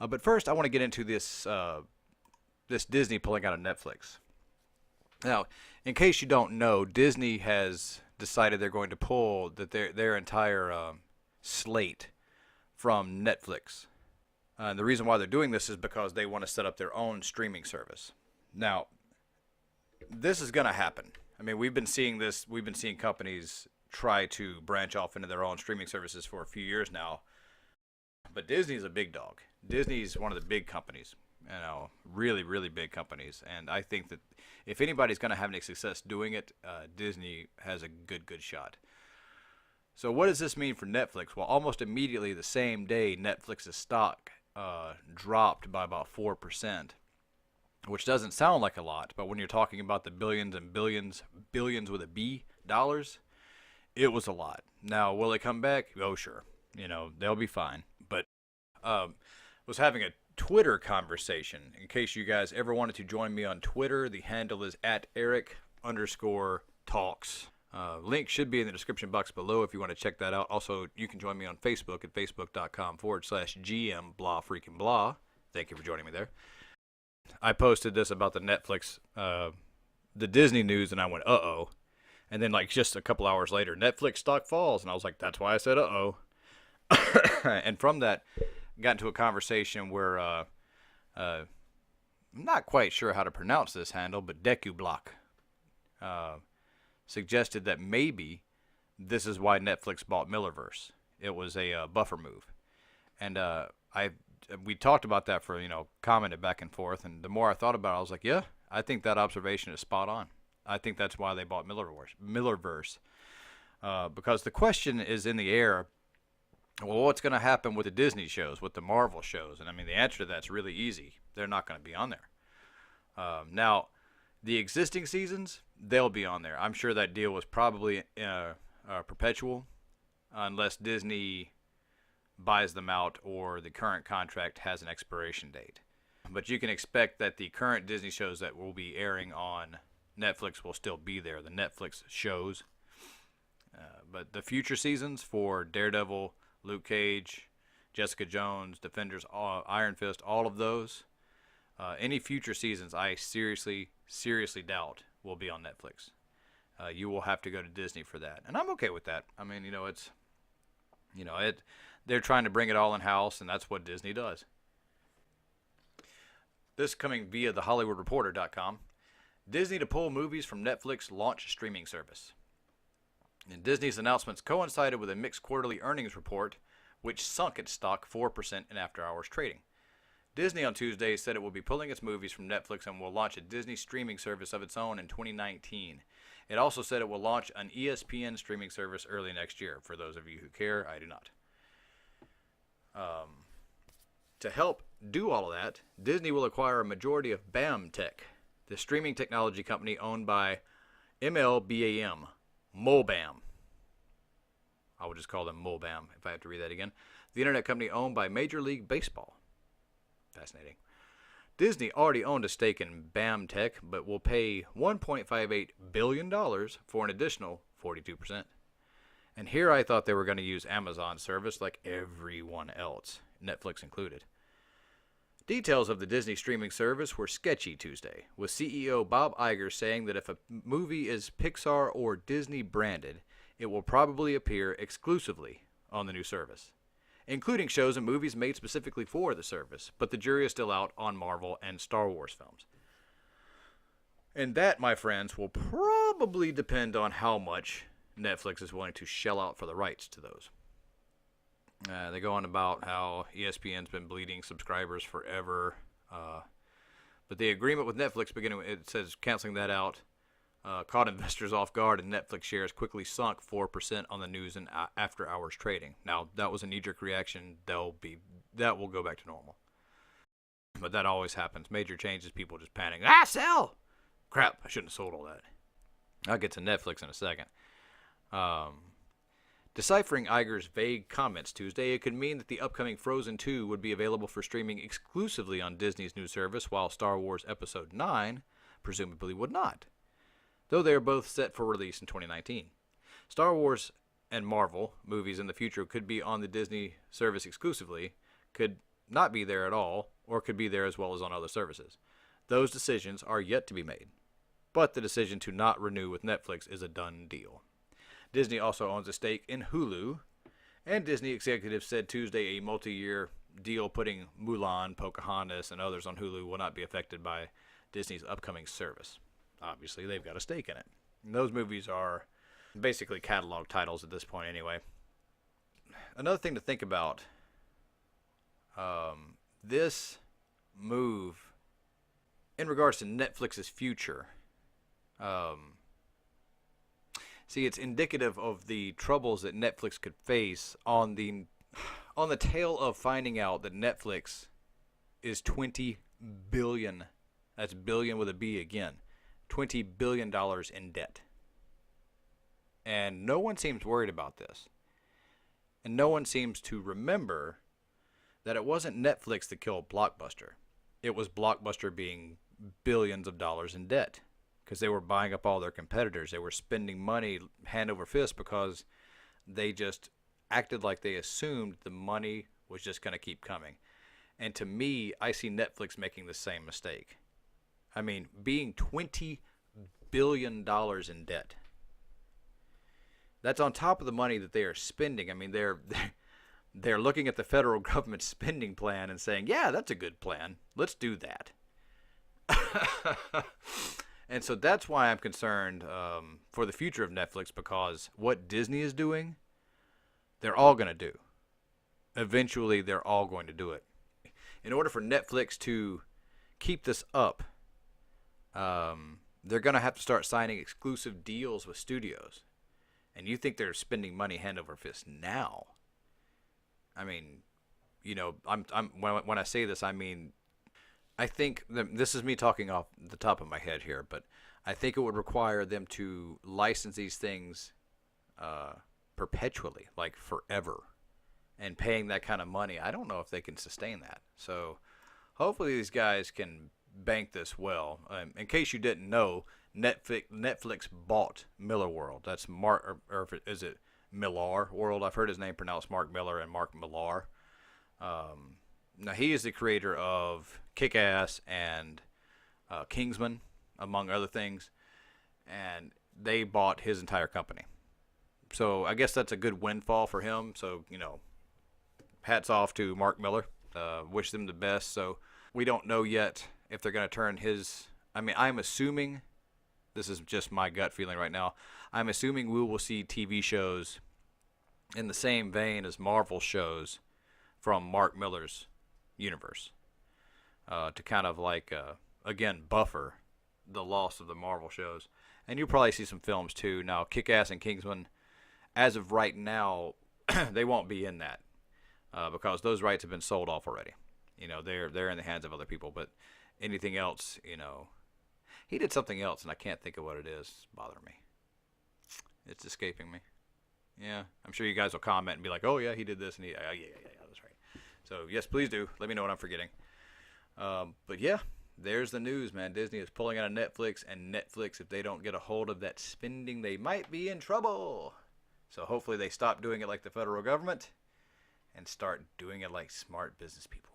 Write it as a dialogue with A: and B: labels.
A: But first, I want to get into this Disney pulling out of Netflix. Now, in case you don't know, Disney has decided they're going to pull their entire slate from Netflix. And the reason why they're doing this is because they want to set up their own streaming service. Now, this is going to happen. I mean, we've been seeing this. We've been seeing companies try to branch off into their own streaming services for a few years now. But Disney's a big dog. Disney's one of the big companies, really, really big companies. And I think that if anybody's going to have any success doing it, Disney has a good shot. So what does this mean for Netflix? Well, almost immediately the same day, Netflix's stock dropped by about 4%, which doesn't sound like a lot, but when you're talking about the billions and billions with a B dollars, it was a lot. Now, will it come back? Oh, sure. They'll be fine. But was having a Twitter conversation. In case you guys ever wanted to join me on Twitter, the handle is @Eric_talks. Link should be in the description box below if you want to check that out. Also, you can join me on Facebook at facebook.com/GM blah freaking blah. Thank you for joining me there. I posted this about the Netflix, the Disney news, and I went, uh-oh. And then, just a couple hours later, Netflix stock falls. And I was like, that's why I said, uh-oh. And from that, got into a conversation where, I'm not quite sure how to pronounce this handle, but Decublock suggested that maybe this is why Netflix bought Millerverse. It was a buffer move. And we talked about that for, commented back and forth. And the more I thought about it, I was like, yeah, I think that observation is spot on. I think that's why they bought Millerverse. Because the question is in the air, well, what's going to happen with the Disney shows, with the Marvel shows? And I mean, the answer to that's really easy. They're not going to be on there. Now, the existing seasons, they'll be on there. I'm sure that deal was probably perpetual, unless Disney buys them out or the current contract has an expiration date. But you can expect that the current Disney shows that will be airing on Netflix will still be there, the Netflix shows. But the future seasons for Daredevil, Luke Cage, Jessica Jones, Defenders, Iron Fist, all of those, any future seasons I seriously doubt will be on Netflix. You will have to go to Disney for that. And I'm okay with that. I mean, they're trying to bring it all in-house, and that's what Disney does. This coming via thehollywoodreporter.com. Disney to pull movies from Netflix launch streaming service. And Disney's announcements coincided with a mixed quarterly earnings report, which sunk its stock 4% in after-hours trading. Disney on Tuesday said it will be pulling its movies from Netflix and will launch a Disney streaming service of its own in 2019. It also said it will launch an ESPN streaming service early next year. For those of you who care, I do not. To help do all of that, Disney will acquire a majority of BAMTech, the streaming technology company owned by MLBAM, MoBAM. I would just call them MoBAM if I have to read that again. The internet company owned by Major League Baseball. Fascinating. Disney already owned a stake in BAMTech, but will pay $1.58 billion for an additional 42%. And here I thought they were going to use Amazon's service like everyone else, Netflix included. Details of the Disney streaming service were sketchy Tuesday, with CEO Bob Iger saying that if a movie is Pixar or Disney branded, it will probably appear exclusively on the new service, including shows and movies made specifically for the service, but the jury is still out on Marvel and Star Wars films. And that, my friends, will probably depend on how much Netflix is willing to shell out for the rights to those. They go on about how ESPN's been bleeding subscribers forever. But the agreement with Netflix, it says canceling that out, caught investors off guard, and Netflix shares quickly sunk 4% on the news and after-hours trading. Now, that was a knee-jerk reaction. That will go back to normal. But that always happens. Major changes, people just panic. Sell! Crap, I shouldn't have sold all that. I'll get to Netflix in a second. Deciphering Iger's vague comments Tuesday, it could mean that the upcoming Frozen 2 would be available for streaming exclusively on Disney's new service, while Star Wars Episode 9 presumably would not, though they are both set for release in 2019. Star Wars and Marvel movies in the future could be on the Disney service exclusively, could not be there at all, or could be there as well as on other services. Those decisions are yet to be made, but the decision to not renew with Netflix is a done deal. Disney also owns a stake in Hulu, and Disney executives said Tuesday a multi-year deal putting Mulan, Pocahontas, and others on Hulu will not be affected by Disney's upcoming service. Obviously, they've got a stake in it. And those movies are basically catalog titles at this point anyway. Another thing to think about, this move in regards to Netflix's future, it's indicative of the troubles that Netflix could face on the tail of finding out that Netflix is $20 billion. That's billion with a B again. $20 billion in debt. And no one seems worried about this. And no one seems to remember that it wasn't Netflix that killed Blockbuster. It was Blockbuster being billions of dollars in debt because they were buying up all their competitors. They were spending money hand over fist because they just acted like they assumed the money was just going to keep coming. And to me, I see Netflix making the same mistake. I mean, being $20 billion in debt. That's on top of the money that they are spending. I mean, they're looking at the federal government spending plan and saying, yeah, that's a good plan. Let's do that. And so that's why I'm concerned for the future of Netflix, because what Disney is doing, they're all going to do. Eventually, they're all going to do it. In order for Netflix to keep this up, they're going to have to start signing exclusive deals with studios. And you think they're spending money hand over fist now? I mean, you know, when I say this, I mean, I think this is me talking off the top of my head here, but I think it would require them to license these things perpetually, like forever, and paying that kind of money. I don't know if they can sustain that. So hopefully these guys can bank this well. In case you didn't know, Netflix bought Miller World. That's Mark, or is it Millar World? I've heard his name pronounced Mark Miller and Mark Millar. Now he is the creator of Kick-Ass and Kingsman, among other things, and they bought his entire company. So I guess that's a good windfall for him. So, you know, hats off to Mark Miller. Wish them the best. So we don't know yet if they're going to turn his... I mean, I'm assuming... This is just my gut feeling right now. I'm assuming we will see TV shows in the same vein as Marvel shows from Mark Miller's universe, to kind of like, again, buffer the loss of the Marvel shows. And you'll probably see some films too. Now, Kick-Ass and Kingsman, as of right now, they won't be in that because those rights have been sold off already. You know, they're in the hands of other people. But anything else, you know... He did something else, and I can't think of what it is. It's bothering me. It's escaping me. Yeah, I'm sure you guys will comment and be like, oh, yeah, he did this, and yeah, that's right. So, yes, please do. Let me know what I'm forgetting. But, yeah, there's the news, man. Disney is pulling out of Netflix, and Netflix, if they don't get a hold of that spending, they might be in trouble. So, hopefully they stop doing it like the federal government and start doing it like smart business people.